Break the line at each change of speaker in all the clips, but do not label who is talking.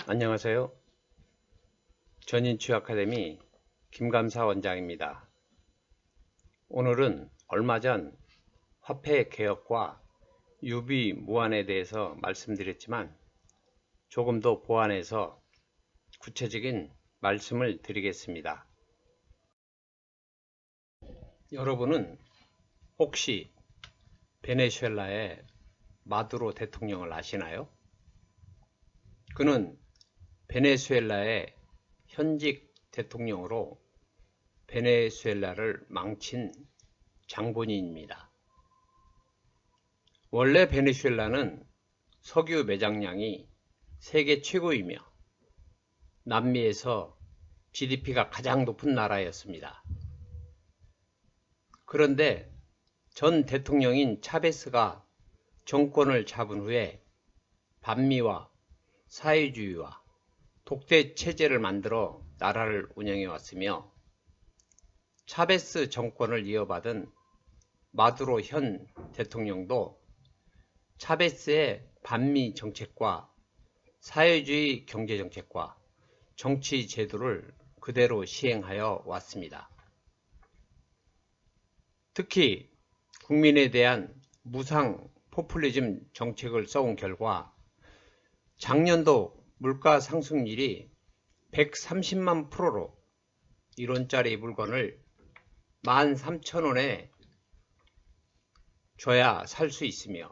안녕하세요. 전인추 아카데미 김감사 원장입니다. 오늘은 얼마 전 화폐 개혁과 유비 무환에 대해서 말씀드렸지만 조금 더 보완해서 구체적인 말씀을 드리겠습니다. 여러분은 혹시 베네수엘라의 마두로 대통령을 아시나요? 그는 베네수엘라의 현직 대통령으로 베네수엘라를 망친 장본인입니다. 원래 베네수엘라는 석유 매장량이 세계 최고이며 남미에서 GDP가 가장 높은 나라였습니다. 그런데 전 대통령인 차베스가 정권을 잡은 후에 반미와 사회주의와 독재 체제를 만들어 나라를 운영해 왔으며 차베스 정권을 이어받은 마두로 현 대통령도 차베스의 반미 정책과 사회주의 경제 정책과 정치 제도를 그대로 시행하여 왔습니다. 특히 국민에 대한 무상 포퓰리즘 정책을 써온 결과 작년도 물가 상승률이 130만 프로로 1원짜리 물건을 13,000원에 줘야 살 수 있으며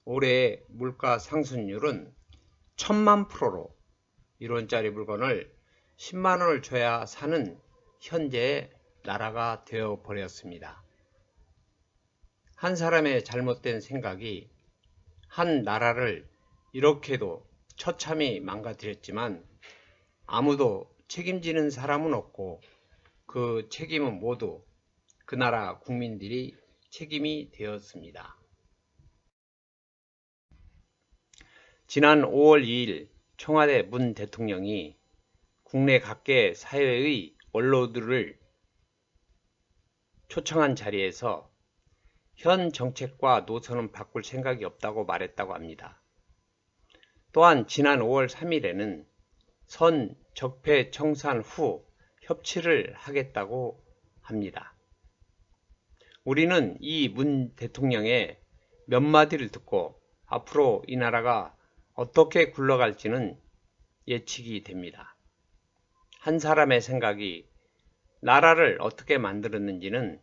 올해의 물가 상승률은 1000만 프로로 1원짜리 물건을 10만원을 줘야 사는 현재의 나라가 되어버렸습니다. 한 사람의 잘못된 생각이 한 나라를 이렇게도 처참히 망가뜨렸지만 아무도 책임지는 사람은 없고 그 책임은 모두 그 나라 국민들이 책임이 되었습니다. 지난 5월 2일 청와대 문 대통령이 국내 각계 사회의 원로들을 초청한 자리에서 현 정책과 노선은 바꿀 생각이 없다고 말했다고 합니다. 또한 지난 5월 3일에는 선 적폐청산 후 협치를 하겠다고 합니다. 우리는 이 문 대통령의 몇 마디를 듣고 앞으로 이 나라가 어떻게 굴러갈지는 예측이 됩니다. 한 사람의 생각이 나라를 어떻게 만들었는지는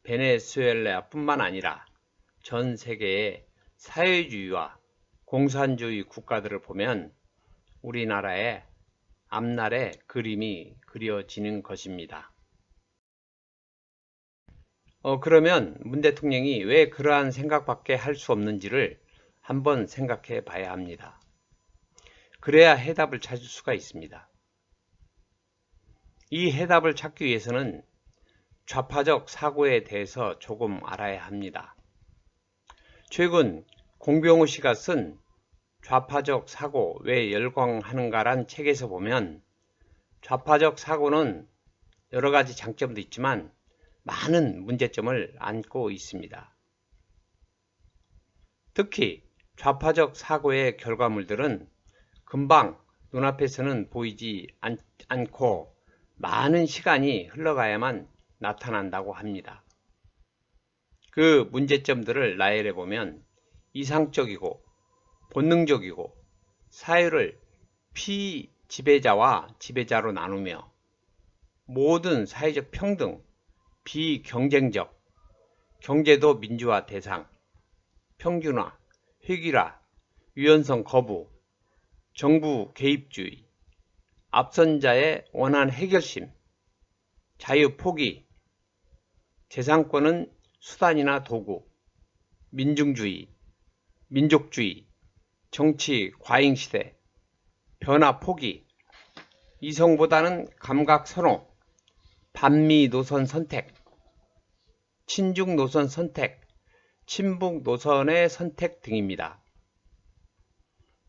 베네수엘라뿐만 아니라 전 세계의 사회주의와 공산주의 국가들을 보면 우리나라의 앞날의 그림이 그려지는 것입니다. 그러면 문 대통령이 왜 그러한 생각밖에 할 수 없는지를 한번 생각해 봐야 합니다. 그래야 해답을 찾을 수가 있습니다. 이 해답을 찾기 위해서는 좌파적 사고에 대해서 조금 알아야 합니다. 최근 공병호 씨가 쓴 좌파적 사고 왜 열광하는가란 책에서 보면 좌파적 사고는 여러 가지 장점도 있지만 많은 문제점을 안고 있습니다. 특히 좌파적 사고의 결과물들은 금방 눈앞에서는 보이지 않고 많은 시간이 흘러가야만 나타난다고 합니다. 그 문제점들을 나열해 보면 이상적이고 본능적이고 사회를 피지배자와 지배자로 나누며 모든 사회적 평등, 비경쟁적, 경제도 민주화 대상, 평균화, 획일화, 유연성 거부, 정부 개입주의, 앞선자의 원한 해결심, 자유 포기, 재산권은 수단이나 도구, 민중주의, 민족주의, 정치 과잉 시대, 변화 포기, 이성보다는 감각 선호, 반미 노선 선택, 친중 노선 선택, 친북 노선의 선택 등입니다.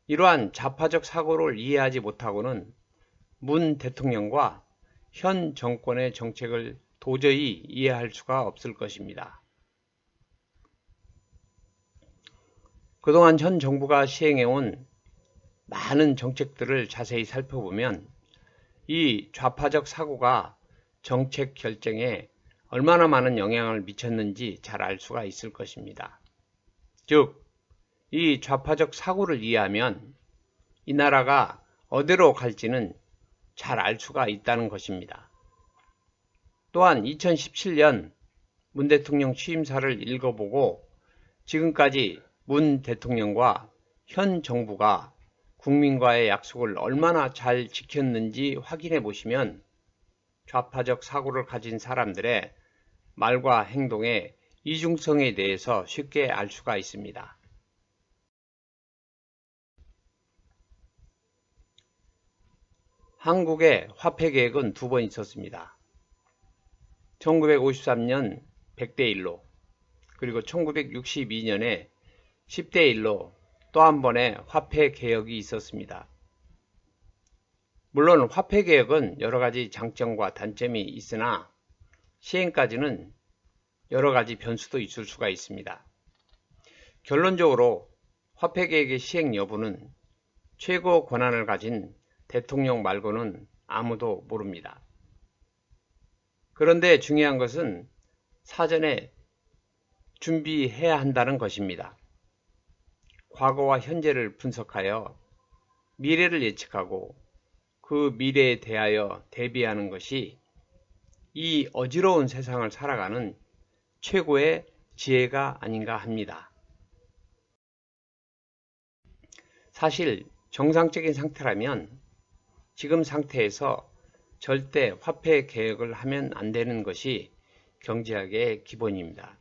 이러한 좌파적 사고를 이해하지 못하고는 문 대통령과 현 정권의 정책을 도저히 이해할 수가 없을 것입니다. 그동안 현 정부가 시행해온 많은 정책들을 자세히 살펴보면 이 좌파적 사고가 정책 결정에 얼마나 많은 영향을 미쳤는지 잘 알 수가 있을 것입니다. 즉, 이 좌파적 사고를 이해하면 이 나라가 어디로 갈지는 잘 알 수가 있다는 것입니다. 또한 2017년 문 대통령 취임사를 읽어보고 지금까지 문 대통령과 현 정부가 국민과의 약속을 얼마나 잘 지켰는지 확인해 보시면 좌파적 사고를 가진 사람들의 말과 행동의 이중성에 대해서 쉽게 알 수가 있습니다. 한국의 화폐 개혁은 두 번 있었습니다. 1953년 100대 1로, 그리고 1962년에 10대 1로 또 한 번의 화폐 개혁이 있었습니다. 물론 화폐 개혁은 여러 가지 장점과 단점이 있으나 시행까지는 여러 가지 변수도 있을 수가 있습니다. 결론적으로 화폐 개혁의 시행 여부는 최고 권한을 가진 대통령 말고는 아무도 모릅니다. 그런데 중요한 것은 사전에 준비해야 한다는 것입니다. 과거와 현재를 분석하여 미래를 예측하고 그 미래에 대하여 대비하는 것이 이 어지러운 세상을 살아가는 최고의 지혜가 아닌가 합니다. 사실 정상적인 상태라면 지금 상태에서 절대 화폐 개혁을 하면 안 되는 것이 경제학의 기본입니다.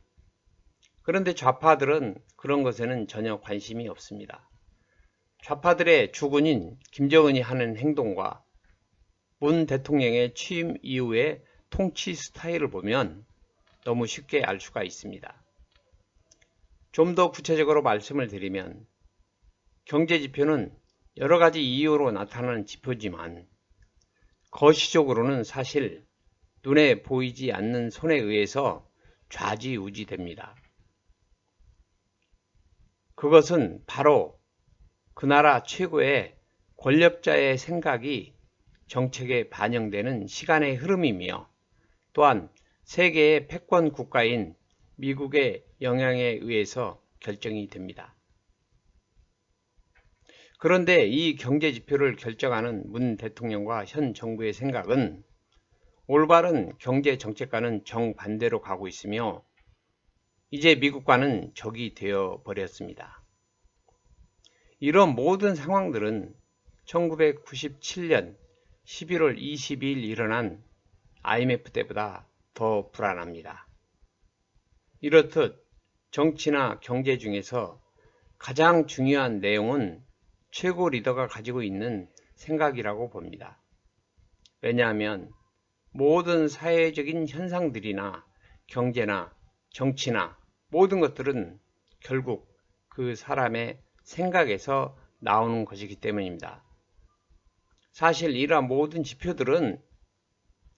그런데 좌파들은 그런 것에는 전혀 관심이 없습니다. 좌파들의 주군인 김정은이 하는 행동과 문 대통령의 취임 이후의 통치 스타일을 보면 너무 쉽게 알 수가 있습니다. 좀 더 구체적으로 말씀을 드리면 경제지표는 여러 가지 이유로 나타나는 지표지만 거시적으로는 사실 눈에 보이지 않는 손에 의해서 좌지우지됩니다. 그것은 바로 그 나라 최고의 권력자의 생각이 정책에 반영되는 시간의 흐름이며 또한 세계의 패권 국가인 미국의 영향에 의해서 결정이 됩니다. 그런데 이 경제지표를 결정하는 문 대통령과 현 정부의 생각은 올바른 경제정책과는 정반대로 가고 있으며 이제 미국과는 적이 되어 버렸습니다. 이런 모든 상황들은 1997년 11월 22일 일어난 IMF 때보다 더 불안합니다. 이렇듯 정치나 경제 중에서 가장 중요한 내용은 최고 리더가 가지고 있는 생각이라고 봅니다. 왜냐하면 모든 사회적인 현상들이나 경제나 정치나 모든 것들은 결국 그 사람의 생각에서 나오는 것이기 때문입니다. 사실 이러한 모든 지표들은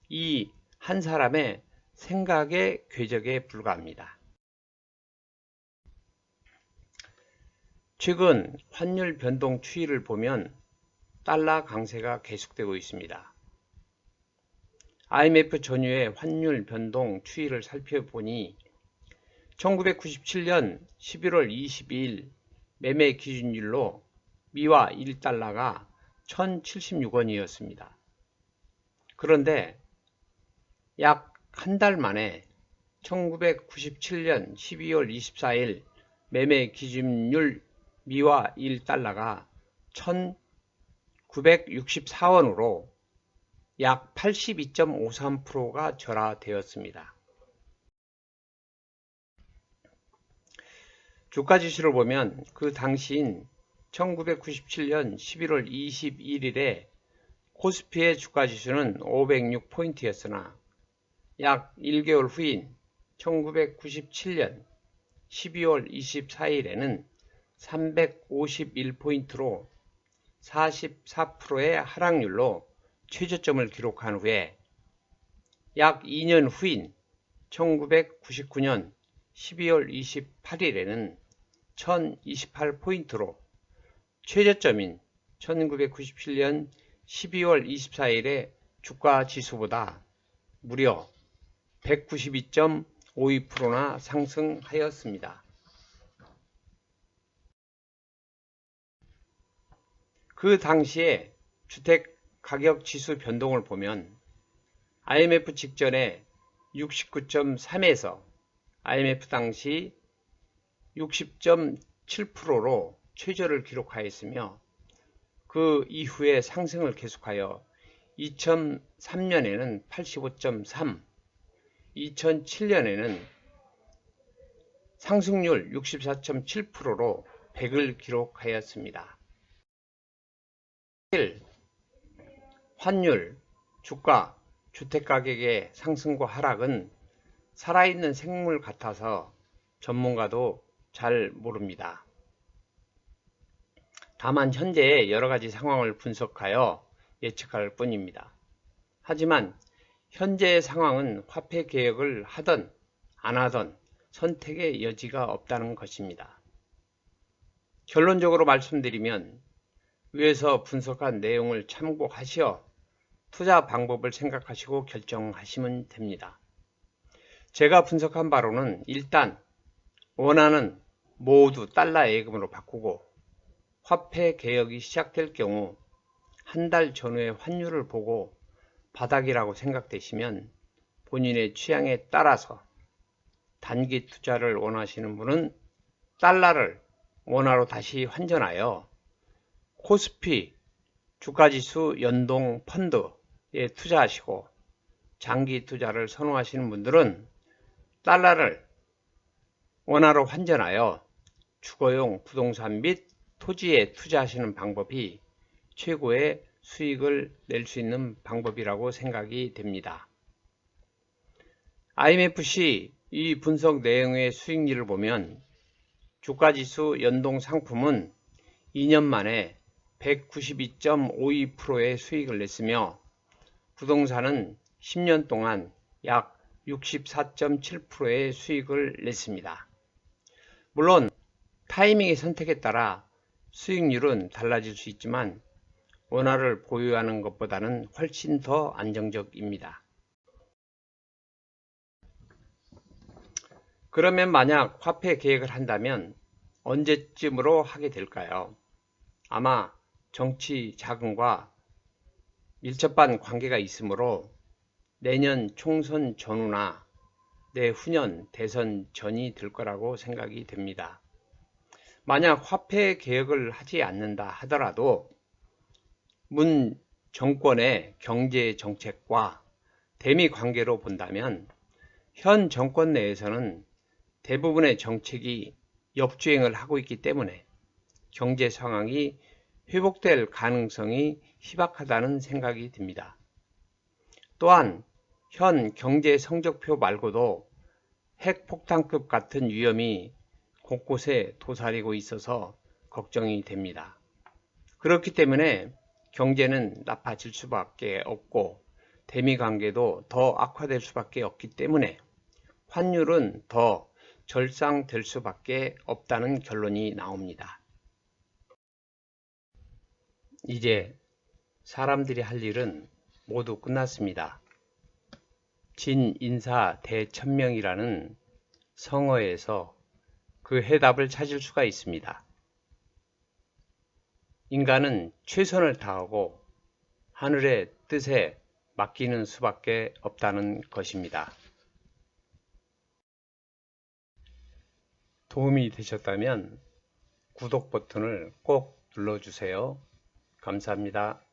이 한 사람의 생각의 궤적에 불과합니다. 최근 환율 변동 추이를 보면 달러 강세가 계속되고 있습니다. IMF 전후의 환율 변동 추이를 살펴보니 1997년 11월 22일 매매 기준율로 미화 1달러가 1076원이었습니다. 그런데 약 한 달 만에 1997년 12월 24일 매매 기준율 미화 1달러가 1964원으로 약 82.53%가 절하되었습니다. 주가지수를 보면 그 당시인 1997년 11월 21일에 코스피의 주가지수는 506포인트였으나 약 1개월 후인 1997년 12월 24일에는 351포인트로 44%의 하락률로 최저점을 기록한 후에 약 2년 후인 1999년 12월 28일에는 1028포인트로 최저점인 1997년 12월 24일의 주가 지수보다 무려 192.52%나 상승하였습니다. 그 당시에 주택가격 지수 변동을 보면 IMF 직전에 69.3에서 IMF 당시 60.7%로 최저를 기록하였으며 그 이후에 상승을 계속하여 2003년에는 85.3, 2007년에는 상승률 64.7%로 100을 기록하였습니다. 환율, 주가, 주택가격의 상승과 하락은 살아있는 생물 같아서 전문가도 잘 모릅니다. 다만 현재의 여러가지 상황을 분석하여 예측할 뿐입니다. 하지만 현재의 상황은 화폐 개혁을 하든 안 하든 선택의 여지가 없다는 것입니다. 결론적으로 말씀드리면 위에서 분석한 내용을 참고하시어 투자 방법을 생각하시고 결정하시면 됩니다. 제가 분석한 바로는 일단 원화는 모두 달러 예금으로 바꾸고 화폐 개혁이 시작될 경우 한 달 전후의 환율을 보고 바닥이라고 생각되시면 본인의 취향에 따라서 단기 투자를 원하시는 분은 달러를 원화로 다시 환전하여 코스피 주가지수 연동 펀드에 투자하시고 장기 투자를 선호하시는 분들은 달러를 원화로 환전하여 주거용 부동산 및 토지에 투자하시는 방법이 최고의 수익을 낼 수 있는 방법이라고 생각이 됩니다. IMF 이 분석 내용의 수익률을 보면 주가지수 연동 상품은 2년 만에 192.52%의 수익을 냈으며 부동산은 10년 동안 약 64.7%의 수익을 냈습니다. 물론 타이밍의 선택에 따라 수익률은 달라질 수 있지만 원화를 보유하는 것보다는 훨씬 더 안정적입니다. 그러면 만약 화폐 계획을 한다면 언제쯤으로 하게 될까요? 아마 정치 자금과 밀접한 관계가 있으므로 내년 총선 전후나 내후년 대선 전이 될 거라고 생각이 됩니다. 만약 화폐 개혁을 하지 않는다 하더라도 문 정권의 경제 정책과 대미 관계로 본다면 현 정권 내에서는 대부분의 정책이 역주행을 하고 있기 때문에 경제 상황이 회복될 가능성이 희박하다는 생각이 듭니다. 또한 현 경제 성적표 말고도 핵폭탄급 같은 위험이 곳곳에 도사리고 있어서 걱정이 됩니다. 그렇기 때문에 경제는 나빠질 수밖에 없고 대미 관계도 더 악화될 수밖에 없기 때문에 환율은 더 절상될 수밖에 없다는 결론이 나옵니다. 이제 사람들이 할 일은 모두 끝났습니다. 진인사 대천명이라는 성어에서 그 해답을 찾을 수가 있습니다. 인간은 최선을 다하고 하늘의 뜻에 맡기는 수밖에 없다는 것입니다. 도움이 되셨다면 구독 버튼을 꼭 눌러주세요. 감사합니다.